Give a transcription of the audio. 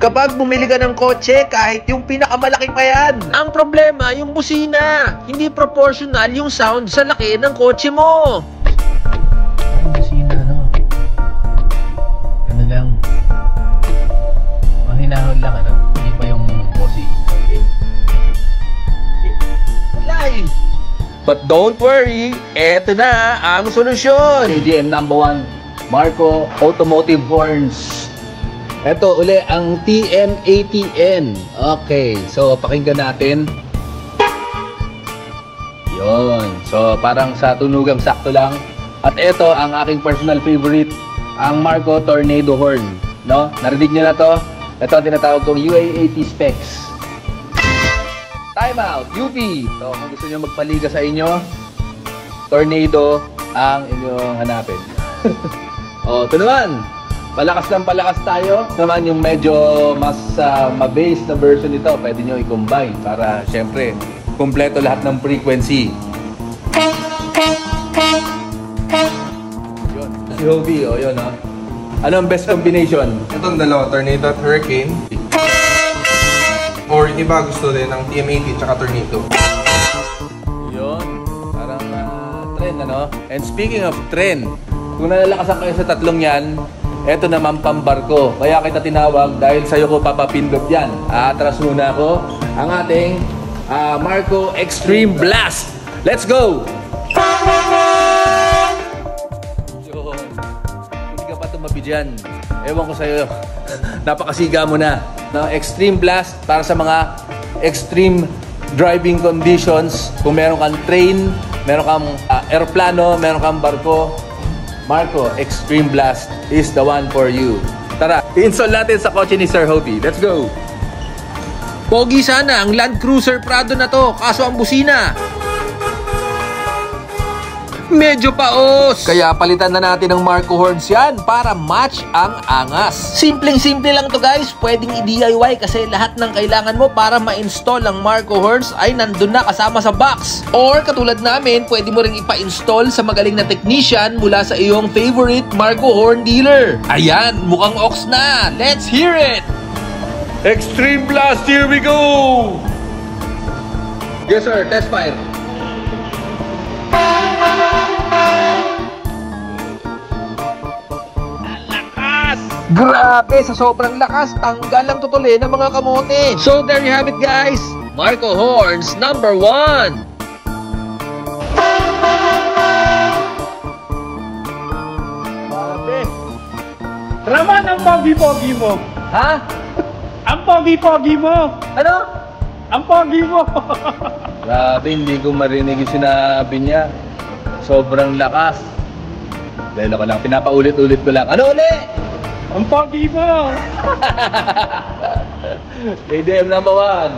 Kapag bumili ka ng kotse, kahit yung pinakamalaki pa yan. Ang problema, yung busina. Hindi proportional yung sound sa laki ng kotse mo. Busina, no? Ano lang? Mahinahon lang, ano? Hindi pa yung bossy. Live! But don't worry, eto na ang solusyon. KGM #1, Marco Automotive Horns. Ito uli ang TM-ATN. Okay, so pakinggan natin. Yon. So parang sa tunugang sakto lang. At ito ang aking personal favorite, ang Marco Tornado Horn. No? Narinig niyo na to? Ito ang tinatawag kong UA80 specs. Time out, UP. So kung gusto niyo magpaliga sa inyo, Tornado ang inyong hanapin. O, ito naman. Palakas ng palakas tayo. Naman yung medyo mas ma-base na version nito, pwede nyo i-combine para syempre kumpleto lahat ng frequency. Yun. Si Hobie, o yun o. Ano ang best combination? Itong dalawa, Tornado at Hurricane. Or yung iba gusto din ng TM-80 tsaka Tornado. Yun. Parang trend, ano? And speaking of trend, kung nalalakasan kayo sa tatlong yan, eto naman pambarko. Kaya kita tinawag dahil sa'yo ko papapindot yan. Atras muna ako ang ating Marco Extreme Blast. Let's go! Yun. Hindi ka pa tumabi dyan. Ewan ko sa'yo. Napakasiga mo na. No? Extreme Blast para sa mga extreme driving conditions. Kung meron kang train, meron kang aeroplano, meron kang barko, Marco Extreme Blast is the one for you. Tara, i-install natin sa kotse ni Sir Hobie. Let's go! Pogi sana ang Land Cruiser Prado na to, kaso ang busina medyo paos. Kaya palitan na natin ng Marco Horns yan para match ang angas. Simpleng-simple lang to guys. Pwedeng i-DIY kasi lahat ng kailangan mo para ma-install ang Marco Horns ay nandun na kasama sa box. Or katulad namin, pwede mo ring ipa-install sa magaling na technician mula sa iyong favorite Marco Horn dealer. Ayan, mukhang ox na. Let's hear it! Extreme Blast, here we go! Yes sir, test fire. Grabe, sa sobrang lakas, tanggal ang tutuli ng mga kamote. So there you have it guys, Marco Horns #1. Grabe. Raman, ang pogi-pogi mo. Ha? Ang pogi-pogi mo. Ano? Ang pogi mo. Grabe, hindi ko marinig yung sinabi niya. Sobrang lakas. Dahil ako lang, pinapaulit-ulit ko lang. Ano ulit? Ang pogi mo. KDM #1.